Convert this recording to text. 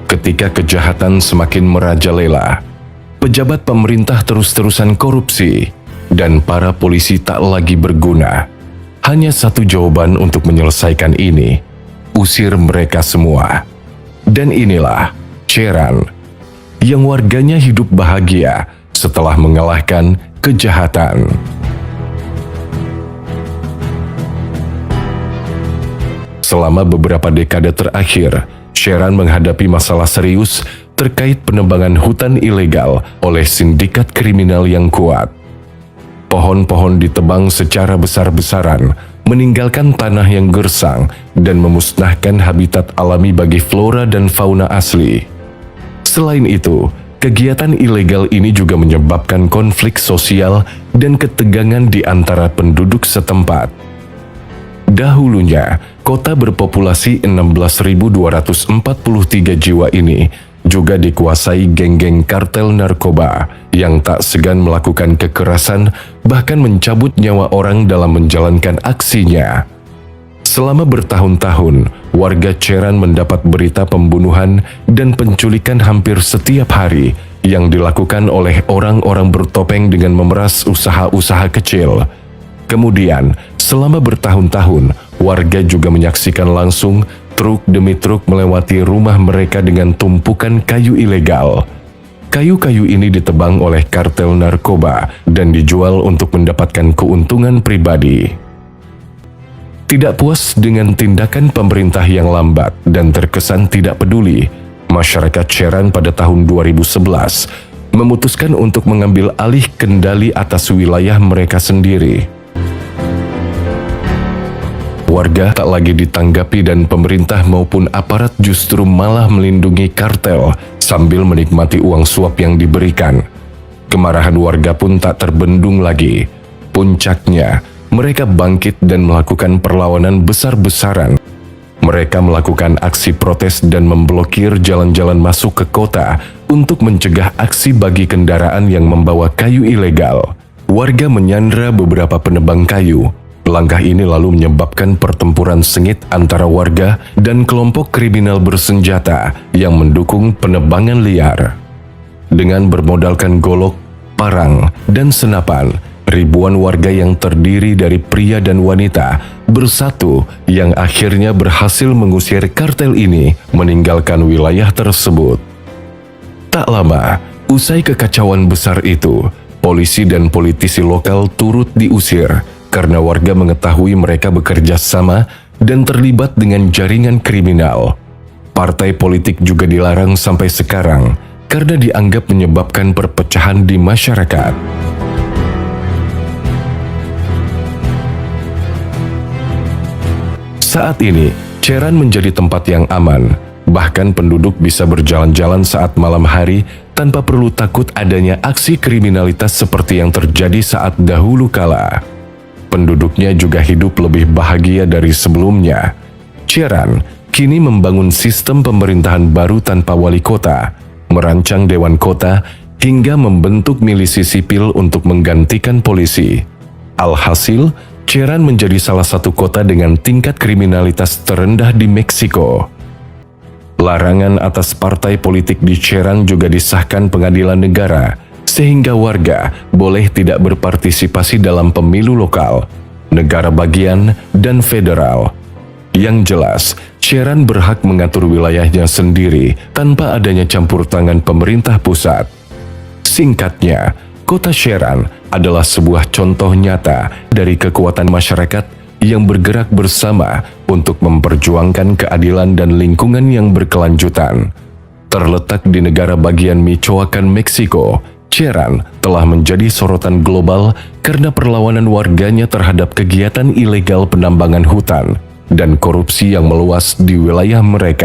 Ketika kejahatan semakin merajalela, pejabat pemerintah terus-terusan korupsi, dan para polisi tak lagi berguna. Hanya satu jawaban untuk menyelesaikan ini: usir mereka semua. Dan inilah Cheran, yang warganya hidup bahagia setelah mengalahkan kejahatan. Selama beberapa dekade terakhir, Cheran menghadapi masalah serius terkait penebangan hutan ilegal oleh sindikat kriminal yang kuat. Pohon-pohon ditebang secara besar-besaran, meninggalkan tanah yang gersang dan memusnahkan habitat alami bagi flora dan fauna asli. Selain itu, kegiatan ilegal ini juga menyebabkan konflik sosial dan ketegangan di antara penduduk setempat. Dahulunya, kota berpopulasi 16.243 jiwa ini juga dikuasai geng-geng kartel narkoba yang tak segan melakukan kekerasan, bahkan mencabut nyawa orang dalam menjalankan aksinya. Selama bertahun-tahun, warga Cheran mendapat berita pembunuhan dan penculikan hampir setiap hari yang dilakukan oleh orang-orang bertopeng dengan memeras usaha-usaha kecil. Kemudian, selama bertahun-tahun, warga juga menyaksikan langsung truk demi truk melewati rumah mereka dengan tumpukan kayu ilegal. Kayu-kayu ini ditebang oleh kartel narkoba dan dijual untuk mendapatkan keuntungan pribadi. Tidak puas dengan tindakan pemerintah yang lambat dan terkesan tidak peduli, masyarakat Cheran pada tahun 2011 memutuskan untuk mengambil alih kendali atas wilayah mereka sendiri. Warga tak lagi ditanggapi dan pemerintah maupun aparat justru malah melindungi kartel sambil menikmati uang suap yang diberikan. Kemarahan warga pun tak terbendung lagi. Puncaknya, mereka bangkit dan melakukan perlawanan besar-besaran. Mereka melakukan aksi protes dan memblokir jalan-jalan masuk ke kota untuk mencegah aksi bagi kendaraan yang membawa kayu ilegal. Warga menyandra beberapa penebang kayu. Langkah ini lalu menyebabkan pertempuran sengit antara warga dan kelompok kriminal bersenjata yang mendukung penebangan liar. Dengan bermodalkan golok, parang, dan senapan, ribuan warga yang terdiri dari pria dan wanita bersatu yang akhirnya berhasil mengusir kartel ini meninggalkan wilayah tersebut. Tak lama, usai kekacauan besar itu, polisi dan politisi lokal turut diusir karena warga mengetahui mereka bekerja sama dan terlibat dengan jaringan kriminal. Partai politik juga dilarang sampai sekarang karena dianggap menyebabkan perpecahan di masyarakat. Saat ini, Cheran menjadi tempat yang aman. Bahkan penduduk bisa berjalan-jalan saat malam hari tanpa perlu takut adanya aksi kriminalitas seperti yang terjadi saat dahulu kala. Penduduknya juga hidup lebih bahagia dari sebelumnya. Cheran kini membangun sistem pemerintahan baru tanpa wali kota, merancang dewan kota, hingga membentuk milisi sipil untuk menggantikan polisi. Alhasil, Cheran menjadi salah satu kota dengan tingkat kriminalitas terendah di Meksiko. Larangan atas partai politik di Cheran juga disahkan pengadilan negara, sehingga warga boleh tidak berpartisipasi dalam pemilu lokal, negara bagian, dan federal. Yang jelas, Cheran berhak mengatur wilayahnya sendiri tanpa adanya campur tangan pemerintah pusat. Singkatnya, kota Cheran adalah sebuah contoh nyata dari kekuatan masyarakat yang bergerak bersama untuk memperjuangkan keadilan dan lingkungan yang berkelanjutan. Terletak di negara bagian Michoacan, Meksiko, Cheran telah menjadi sorotan global karena perlawanan warganya terhadap kegiatan ilegal penambangan hutan dan korupsi yang meluas di wilayah mereka.